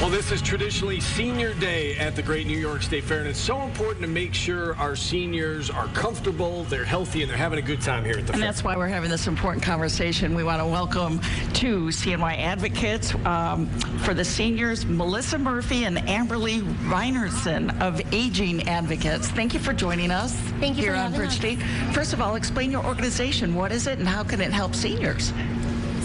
Well, this is traditionally Senior Day at the Great New York State Fair, and it's so important to make sure our seniors are comfortable, they're healthy, and they're having a good time here at the fair. And that's why we're having this important conversation. We want to welcome two CNY advocates for the seniors, Melissa Murphy and Amberly Reinerson of Aging Advocates. Thank you for joining us. Thank you here for on having Bridge us. State. First of all, explain your organization. What is it, and how can it help seniors?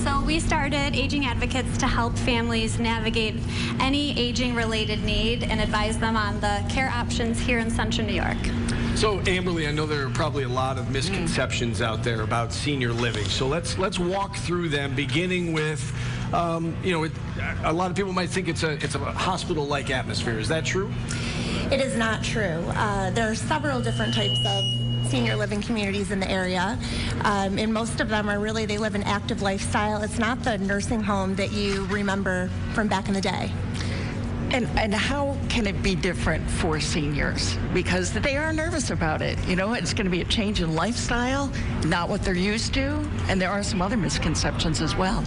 So we started Aging Advocates to help families navigate any aging-related need and advise them on the care options here in Central New York. So, Amberly, I know there are probably a lot of misconceptions out there about senior living. So let's walk through them, beginning with, a lot of people might think it's a hospital-like atmosphere. Is that true? It is not true. There are several different types of senior living communities in the area, and most of them are really, they live an active lifestyle. It's not the nursing home that you remember from back in the day. And how can it be different for seniors? Because they are nervous about it. You know, it's going to be a change in lifestyle, not what they're used to, and there are some other misconceptions as well.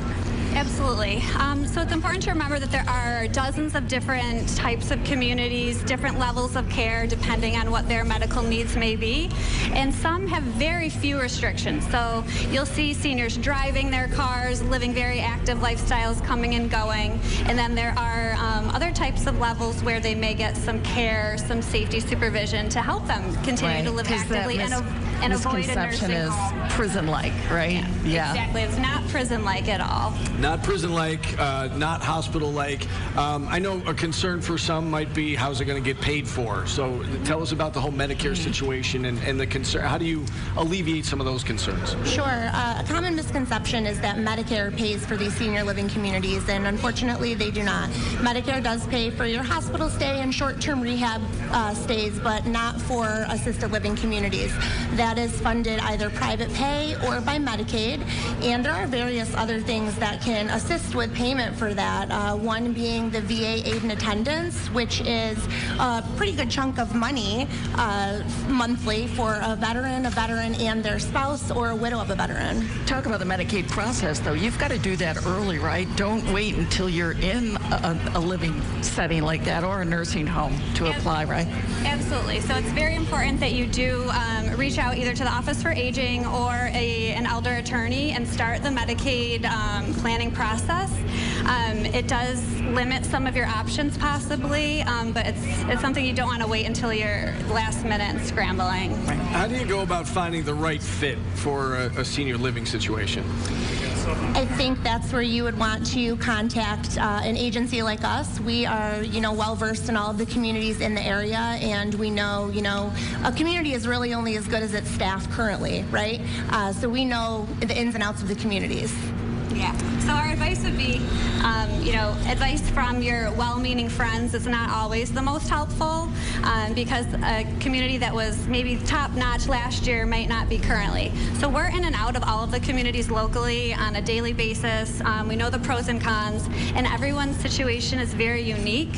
Absolutely. So it's important to remember that there are dozens of different types of communities, different levels of care, depending on what their medical needs may be. And some have very few restrictions. So you'll see seniors driving their cars, living very active lifestyles, coming and going. And then there are other types of levels where they may get some care, some safety supervision to help them continue to live actively and avoid a nursing is home. Prison-like, right? Yeah, exactly. It's not prison-like at all. Not prison-like, not hospital-like. I know a concern for some might be, how's it going to get paid for? So tell us about the whole Medicare situation and the concern. How do you alleviate some of those concerns? Sure. A common misconception is that Medicare pays for these senior living communities, and unfortunately they do not. Medicare does pay for your hospital stay and short-term rehab stays, but not for assisted living communities. That is funded either private pay or by Medicaid, and there are various other things that can assist with payment for that. One being the VA aid and attendance, which is a pretty good chunk of money monthly for a veteran and their spouse or a widow of a veteran. Talk about the Medicaid process, though. You've got to do that early, right? Don't wait until you're in a living setting like that or a nursing home to apply, right? Absolutely. So it's very important that you do reach out either to the Office for Aging or an elder attorney and start the Medicaid planning process. It does limit some of your options possibly, but it's something you don't want to wait until you're last minute and scrambling. How do you go about finding the right fit for a senior living situation? I think that's where you would want to contact an agency like us. We are, well versed in all of the communities in the area, and we know, a community is really only as good as its staff currently, right? So we know the ins and outs of the communities. Yeah. So our advice would be, advice from your well-meaning friends is not always the most helpful because a community that was maybe top-notch last year might not be currently. So we're in and out of all of the communities locally on a daily basis. We know the pros and cons, and everyone's situation is very unique.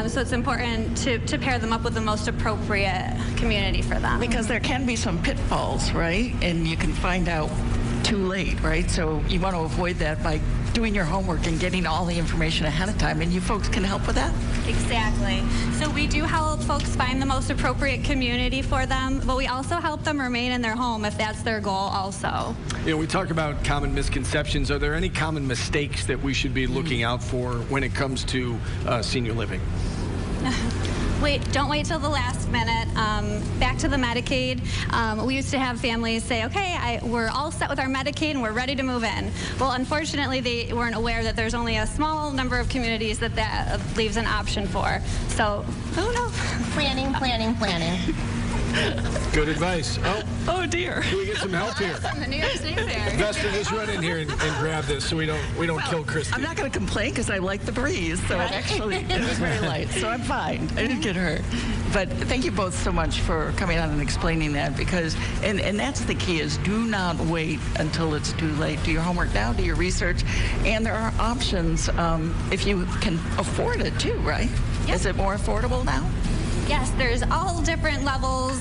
So it's important to pair them up with the most appropriate community for them. Because there can be some pitfalls, right? And you can find out too late, right? So you want to avoid that by doing your homework and getting all the information ahead of time, and you folks can help with that? Exactly. So we do help folks find the most appropriate community for them, but we also help them remain in their home if that's their goal also. We talk about common misconceptions. Are there any common mistakes that we should be looking out for when it comes to senior living? Don't wait till the last minute. Back to the Medicaid. We used to have families say, okay, we're all set with our Medicaid and we're ready to move in. Well, unfortunately, they weren't aware that there's only a small number of communities that leaves an option for. So, oh no. Planning. Good advice. Oh dear. Can we get some help here? From the New York State Fair. Vesta, just run in here and grab this so we don't kill Christy. I'm not going to complain because I like the breeze, so it was very light, so I'm fine. I didn't get hurt. But thank you both so much for coming on and explaining that, because, and that's the key, is do not wait until it's too late. Do your homework now, do your research, and there are options if you can afford it too, right? Yep. Is it more affordable now? Yes, there's all different levels,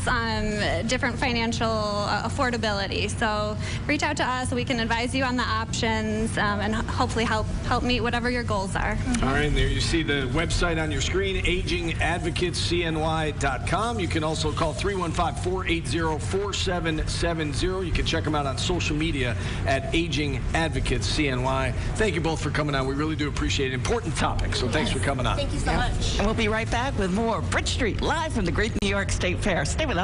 different financial affordability. So reach out to us. We can advise you on the options and hopefully help meet whatever your goals are. All right, and there you see the website on your screen, agingadvocatescny.com. You can also call 315-480-4770. You can check them out on social media at Aging Advocates CNY. Thank you both for coming on. We really do appreciate it. Important topic, so thanks for coming on. Thank you so much. And we'll be right back with more Bridge Street live from the Great New York State Fair. Stay with us.